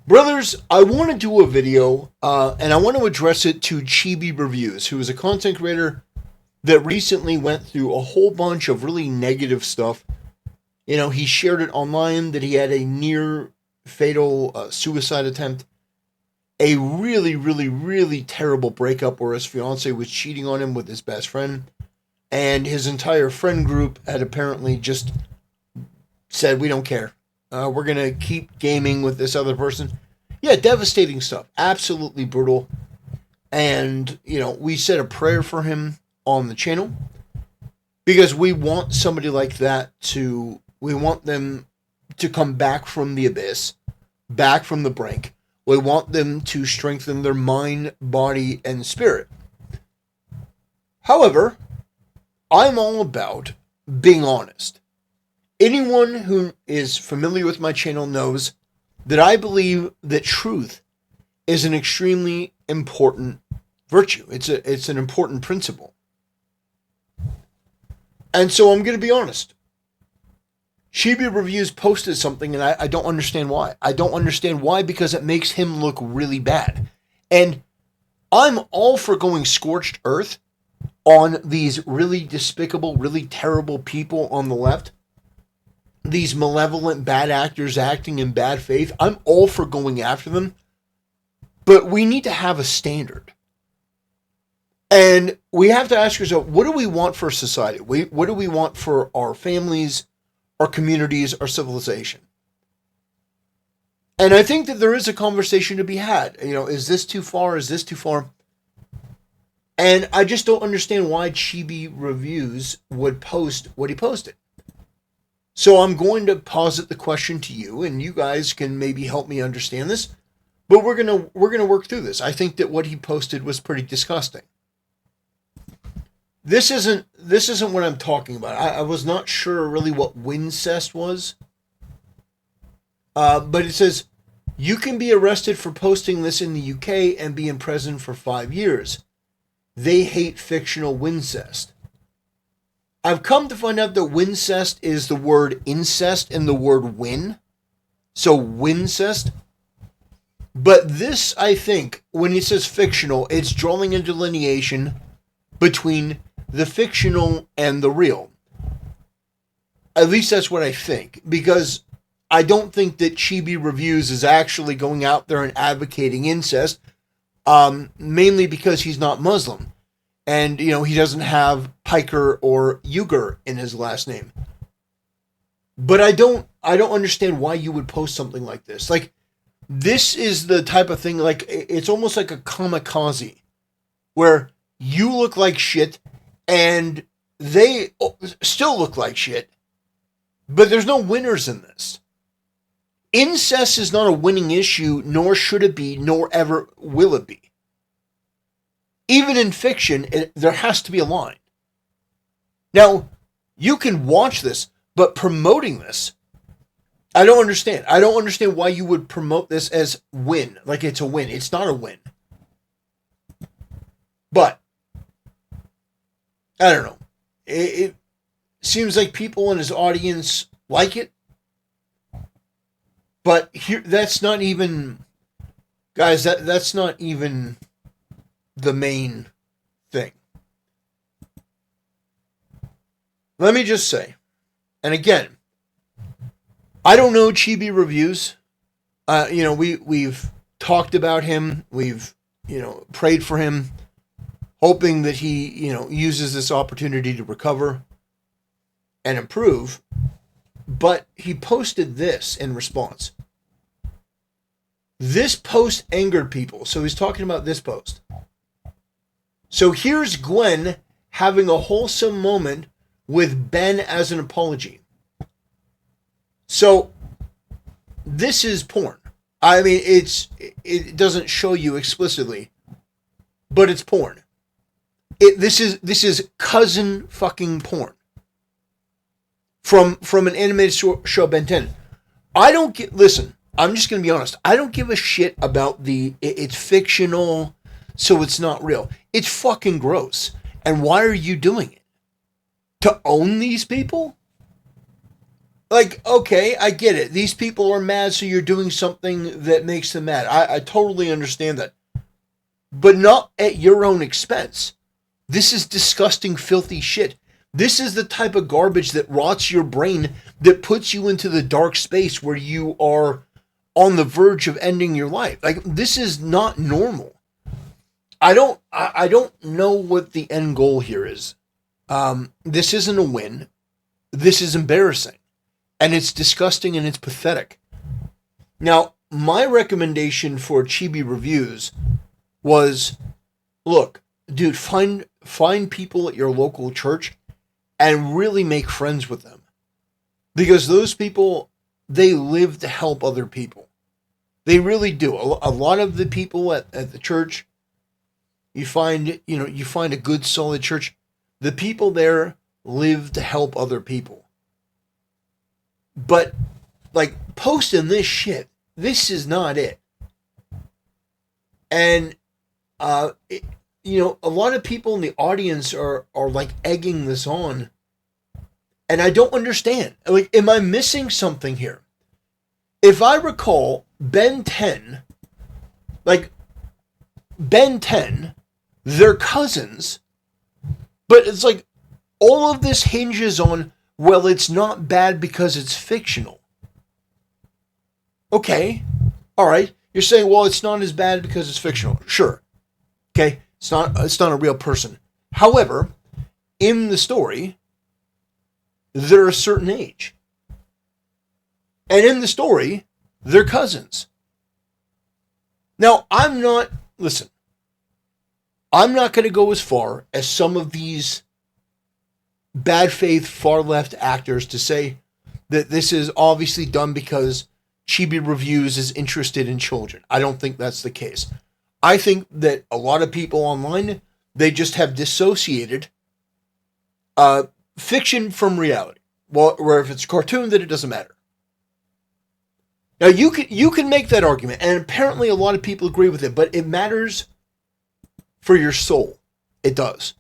Brothers, I want to do a video, and I want to address it to Chibi Reviews, who is a content creator that recently went through a whole bunch of really negative stuff. You know, he shared it online that he had a near fatal suicide attempt, a really, really, really terrible breakup where his fiance was cheating on him with his best friend, and his entire friend group had apparently just said, we don't care. We're going to keep gaming with this other person. Yeah, devastating stuff. Absolutely brutal. And, you know, we said a prayer for him on the channel because we want somebody like that we want them to come back from the abyss, back from the brink. We want them to strengthen their mind, body, and spirit. However, I'm all about being honest. Anyone who is familiar with my channel knows that I believe that truth is an extremely important virtue. It's an important principle. And so I'm going to be honest. Chibi Reviews posted something and I don't understand why. I don't understand why because it makes him look really bad. And I'm all for going scorched earth on these really despicable, really terrible people on the left. These malevolent bad actors acting in bad faith. I'm all for going after them. But we need to have a standard. And we have to ask ourselves, what do we want for society? What do we want for our families, our communities, our civilization? And I think that there is a conversation to be had. You know, is this too far? Is this too far? And I just don't understand why Chibi Reviews would post what he posted. So I'm going to posit the question to you, and you guys can maybe help me understand this. But we're gonna work through this. I think that what he posted was pretty disgusting. This isn't what I'm talking about. I was not sure really what wincest was. But it says, you can be arrested for posting this in the UK and be in prison for 5 years. They hate fictional wincest. I've come to find out that wincest is the word incest and the word win. So wincest. But this, I think, when it says fictional, it's drawing a delineation between the fictional and the real. At least that's what I think. Because I don't think that Chibi Reviews is actually going out there and advocating incest. Mainly because he's not Muslim. And, you know, he doesn't have Piker or Uyghur in his last name. But I don't understand why you would post something like this. Like, this is the type of thing, like, it's almost like a kamikaze. Where you look like shit, and they still look like shit. But there's no winners in this. Incest is not a winning issue, nor should it be, nor ever will it be. Even in fiction, there has to be a line. Now, you can watch this, but promoting this, I don't understand. I don't understand why you would promote this as win. Like it's a win. It's not a win. But, I don't know. It seems like people in his audience like it. But here, that's not even... Guys, that's not even the main thing. Let me just say, and again, I don't know Chibi Reviews. You know, we've talked about him. We've, you know, prayed for him, hoping that he, you know, uses this opportunity to recover and improve. But he posted this in response. This post angered people. So he's talking about this post. So here's Gwen having a wholesome moment with Ben as an apology. So this is porn. I mean, it doesn't show you explicitly, but it's porn. This is cousin fucking porn. From an animated show, Ben 10. Listen, I'm just going to be honest. I don't give a shit about it's fictional, so it's not real. It's fucking gross. And why are you doing it? To own these people? Like, okay, I get it. These people are mad, so you're doing something that makes them mad. I totally understand that. But not at your own expense. This is disgusting, filthy shit. This is the type of garbage that rots your brain, that puts you into the dark space where you are on the verge of ending your life. Like, this is not normal. I don't know what the end goal here is. This isn't a win. This is embarrassing. And it's disgusting and it's pathetic. Now, my recommendation for Chibi reviews was, look, dude, find people at your local church and really make friends with them. Because those people, they live to help other people. They really do. A lot of the people at the church, you find a good solid church, the people there live to help other people. But, like, posting this shit, this is not it. And, a lot of people in the audience are like egging this on. And I don't understand. Like, am I missing something here? If I recall, Ben 10, they're cousins. But it's like, all of this hinges on, well, it's not bad because it's fictional. Okay. All right. You're saying, well, it's not as bad because it's fictional. Sure. Okay. It's not a real person. However, in the story, they're a certain age. And in the story, they're cousins. Now, I'm not going to go as far as some of these bad faith far left actors to say that this is obviously done because Chibi Reviews is interested in children. I don't think that's the case. I think that a lot of people online, they just have dissociated fiction from reality. Well, where if it's a cartoon, then it doesn't matter. Now, you can make that argument, and apparently a lot of people agree with it, but it matters for your soul. It does.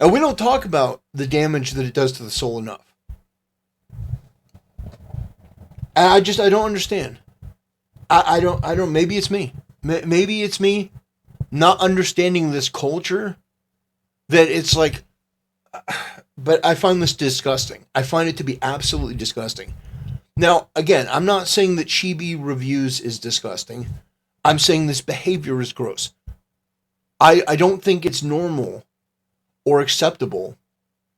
And we don't talk about the damage that it does to the soul enough. And I don't understand. I don't, maybe it's me. Maybe it's me not understanding this culture, that it's like, but I find this disgusting. I find it to be absolutely disgusting. Now, again, I'm not saying that Chibi Reviews is disgusting. I'm saying this behavior is gross. I don't think it's normal or acceptable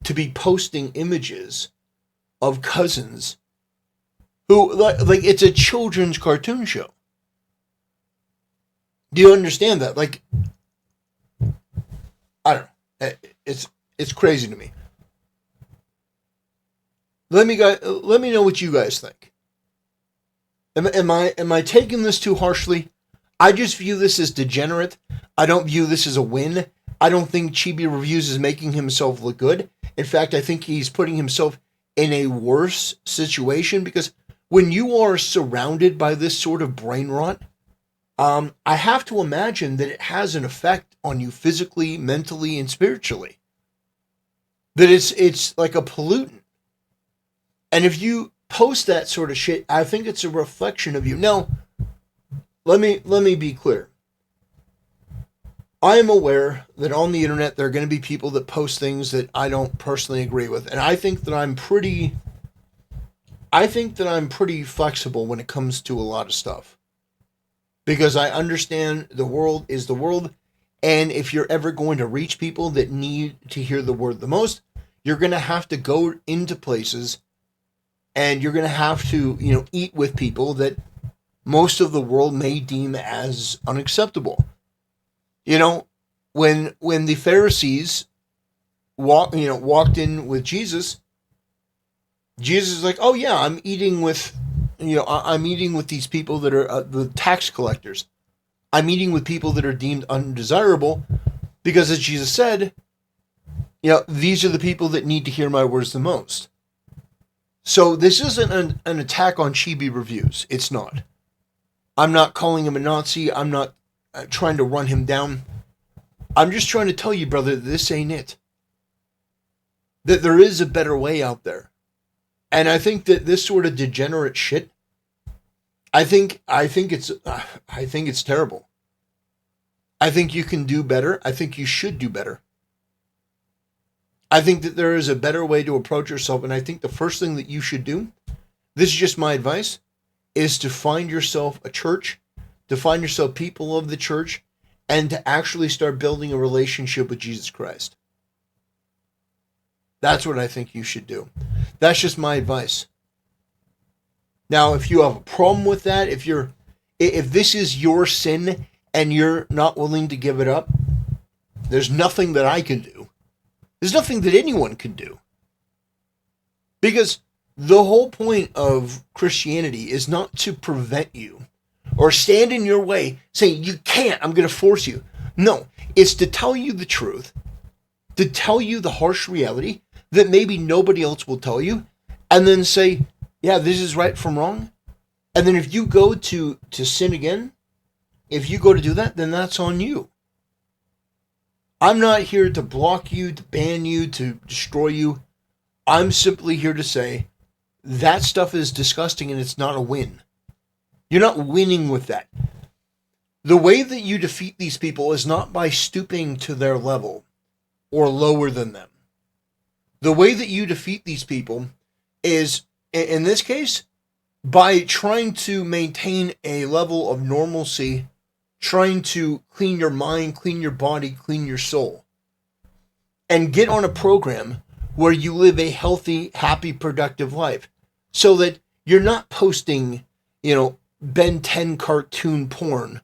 to be posting images of cousins who, like it's a children's cartoon show. Do you understand that? Like, I don't know. It's crazy to me. Let me know what you guys think. Am I taking this too harshly? I just view this as degenerate. I don't view this as a win. I don't think Chibi Reviews is making himself look good. In fact, I think he's putting himself in a worse situation, because when you are surrounded by this sort of brain rot, I have to imagine that it has an effect on you physically, mentally, and spiritually. That it's like a pollutant. And if you post that sort of shit, I think it's a reflection of you. Now, let me be clear. I am aware that on the internet there are going to be people that post things that I don't personally agree with, and I think that I'm pretty flexible when it comes to a lot of stuff. Because I understand the world is the world, and if you're ever going to reach people that need to hear the word the most, you're going to have to go into places, and you're going to have to, eat with people that most of the world may deem as unacceptable. When the Pharisees walked in with Jesus, Jesus is like, oh yeah, I'm eating with these people that are the tax collectors. I'm eating with people that are deemed undesirable, because as Jesus said, these are the people that need to hear my words the most. So this isn't an attack on Chibi Reviews. It's not. I'm not calling him a Nazi. I'm not trying to run him down. I'm just trying to tell you, brother, this ain't it. That there is a better way out there. And I think that this sort of degenerate shit, I think it's terrible. I think you can do better. I think you should do better. I think that there is a better way to approach yourself, and I think the first thing that you should do, this is just my advice, is to find yourself a church, to find yourself people of the church, and to actually start building a relationship with Jesus Christ. That's what I think you should do. That's just my advice. Now, if you have a problem with that, if this is your sin and you're not willing to give it up, there's nothing that I can do. There's nothing that anyone can do. Because the whole point of Christianity is not to prevent you or stand in your way saying, you can't, I'm going to force you. No, it's to tell you the truth, to tell you the harsh reality that maybe nobody else will tell you, and then say, yeah, this is right from wrong. And then if you go to sin again, if you go to do that, then that's on you. I'm not here to block you, to ban you, to destroy you. I'm simply here to say that stuff is disgusting and it's not a win. You're not winning with that. The way that you defeat these people is not by stooping to their level or lower than them. The way that you defeat these people is, in this case, by trying to maintain a level of normalcy, trying to clean your mind, clean your body, clean your soul, and get on a program where you live a healthy, happy, productive life, so that you're not posting, Ben 10 cartoon porn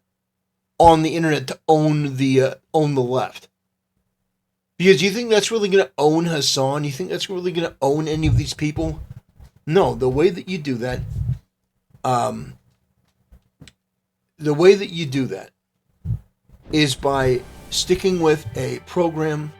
on the internet to own the left. Because you think that's really going to own Hassan? You think that's really going to own any of these people? No, the way that you do that, is by sticking with a program.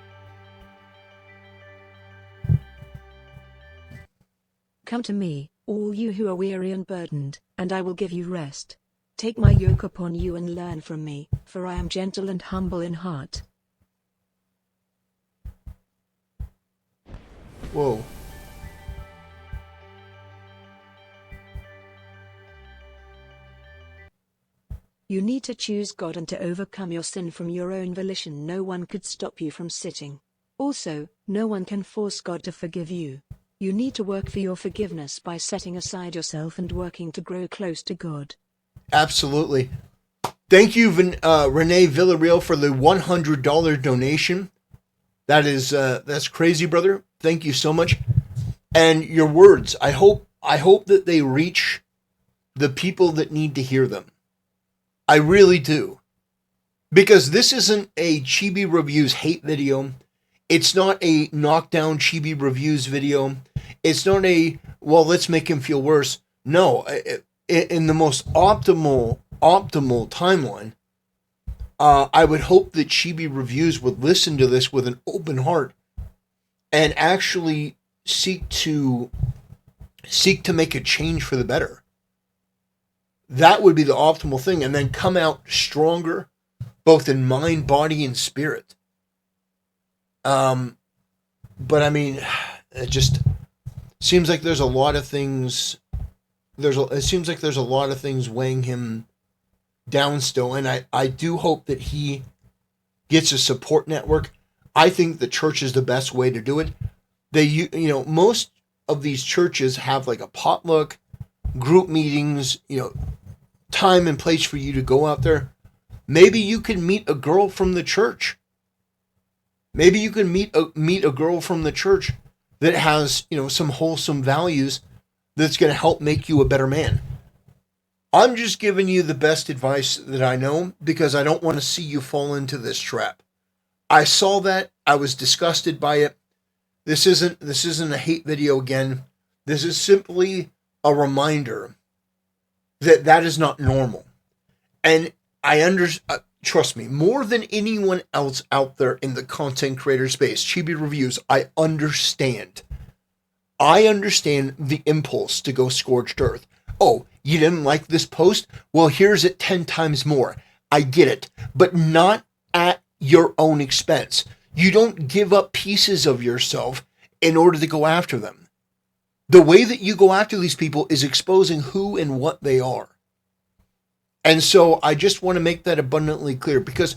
Come to me, all you who are weary and burdened, and I will give you rest. Take my yoke upon you and learn from me, for I am gentle and humble in heart. Whoa. You need to choose God and to overcome your sin from your own volition. No one could stop you from sitting. Also, no one can force God to forgive you. You need to work for your forgiveness by setting aside yourself and working to grow close to God. Absolutely. Thank you, Renee Villarreal, for the $100 donation. That's crazy, brother. Thank you so much. And your words, I hope that they reach the people that need to hear them. I really do. Because this isn't a Chibi Reviews hate video. It's not a knockdown Chibi Reviews video. It's not let's make him feel worse. No, in the most optimal timeline, I would hope that Chibi Reviews would listen to this with an open heart and actually seek to make a change for the better. That would be the optimal thing, and then come out stronger, both in mind, body, and spirit. But I mean, it just seems like there's a lot of things. It seems like there's a lot of things weighing him down still, and I do hope that he gets a support network. I think the church is the best way to do it. Most of these churches have like a potluck, group meetings, time and place for you to go out there. Maybe you can meet a girl from the church. Maybe you can meet a girl from the church that has, some wholesome values that's going to help make you a better man. I'm just giving you the best advice that I know because I don't want to see you fall into this trap. I saw that. I was disgusted by it. This isn't a hate video again. This is simply a reminder that is not normal. And trust me, more than anyone else out there in the content creator space, Chibi Reviews, I understand the impulse to go scorched earth. Oh, you didn't like this post? Well, here's it 10 times more. I get it, but not at your own expense. You don't give up pieces of yourself in order to go after them. The way that you go after these people is exposing who and what they are. And so I just want to make that abundantly clear, because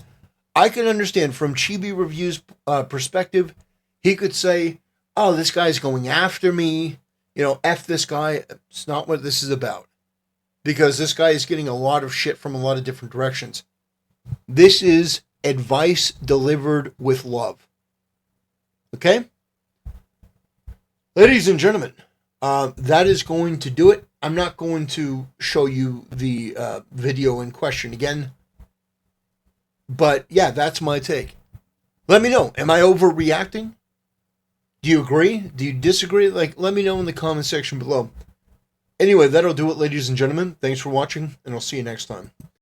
I can understand from Chibi Review's perspective, he could say, oh, this guy's going after me, F this guy. It's not what this is about, because this guy is getting a lot of shit from a lot of different directions. This is advice delivered with love. Okay? Ladies and gentlemen, that is going to do it. I'm not going to show you the video in question again. But yeah, that's my take. Let me know. Am I overreacting? Do you agree? Do you disagree? Let me know in the comment section below. Anyway, that'll do it, ladies and gentlemen. Thanks for watching, and I'll see you next time.